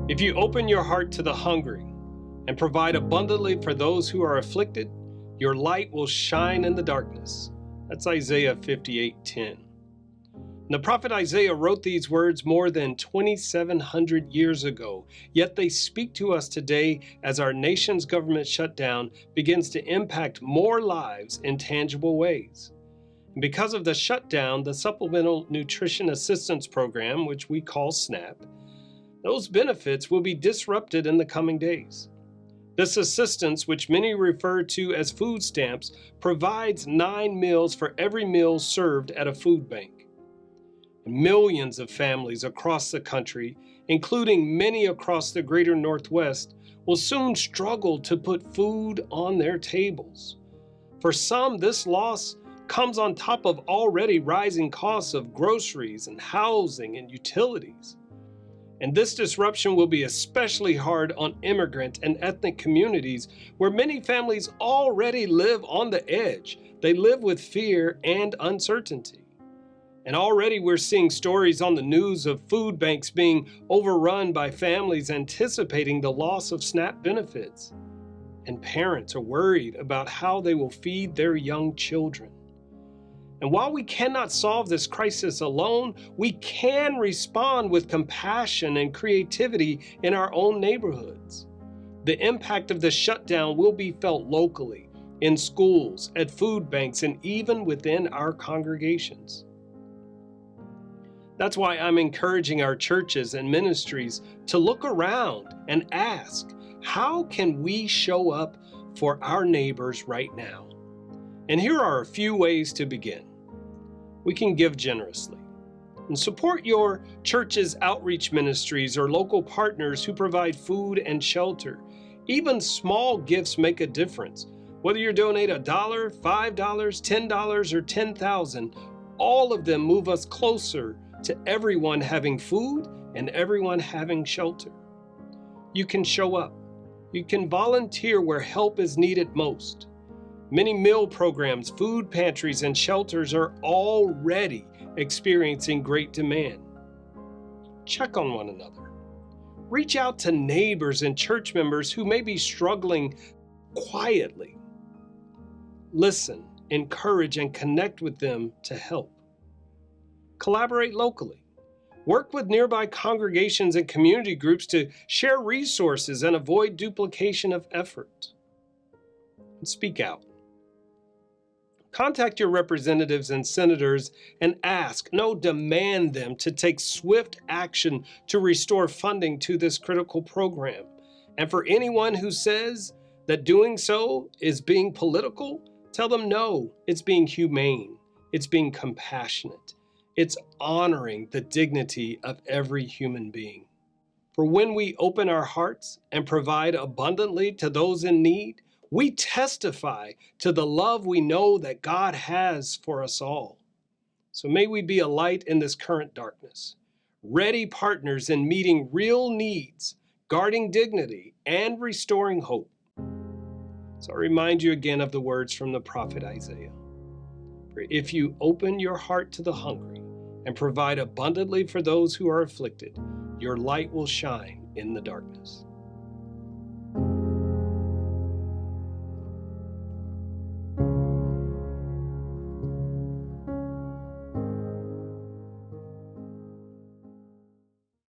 If you open your heart to the hungry and provide abundantly for those who are afflicted, your light will shine in the darkness. That's Isaiah 58:10. The prophet Isaiah wrote these words more than 2,700 years ago, yet they speak to us today as our nation's government shutdown begins to impact more lives in tangible ways. And because of the shutdown, the Supplemental Nutrition Assistance Program, which we call SNAP, those benefits will be disrupted in the coming days. This assistance, which many refer to as food stamps, provides 9 meals for every meal served at a food bank. Millions of families across the country, including many across the greater Northwest, will soon struggle to put food on their tables. For some, this loss comes on top of already rising costs of groceries and housing and utilities. And this disruption will be especially hard on immigrant and ethnic communities where many families already live on the edge. They live with fear and uncertainty. And already we're seeing stories on the news of food banks being overrun by families anticipating the loss of SNAP benefits. And parents are worried about how they will feed their young children. And while we cannot solve this crisis alone, we can respond with compassion and creativity in our own neighborhoods. The impact of the shutdown will be felt locally, in schools, at food banks, and even within our congregations. That's why I'm encouraging our churches and ministries to look around and ask, how can we show up for our neighbors right now? And here are a few ways to begin. We can give generously and support your church's outreach ministries or local partners who provide food and shelter. Even small gifts make a difference. Whether you donate $1, $5, $10, or $10,000, all of them move us closer to everyone having food and everyone having shelter. You can show up. You can volunteer where help is needed most. Many meal programs, food pantries, and shelters are already experiencing great demand. Check on one another. Reach out to neighbors and church members who may be struggling quietly. Listen, encourage, and connect with them to help. Collaborate locally. Work with nearby congregations and community groups to share resources and avoid duplication of effort. And speak out. Contact your representatives and senators and ask, no, demand them to take swift action to restore funding to this critical program. And for anyone who says that doing so is being political, tell them no, it's being humane, it's being compassionate. It's honoring the dignity of every human being. For when we open our hearts and provide abundantly to those in need, we testify to the love we know that God has for us all. So may we be a light in this current darkness, ready partners in meeting real needs, guarding dignity, and restoring hope. So I remind you again of the words from the prophet Isaiah. For if you open your heart to the hungry and provide abundantly for those who are afflicted, your light will shine in the darkness.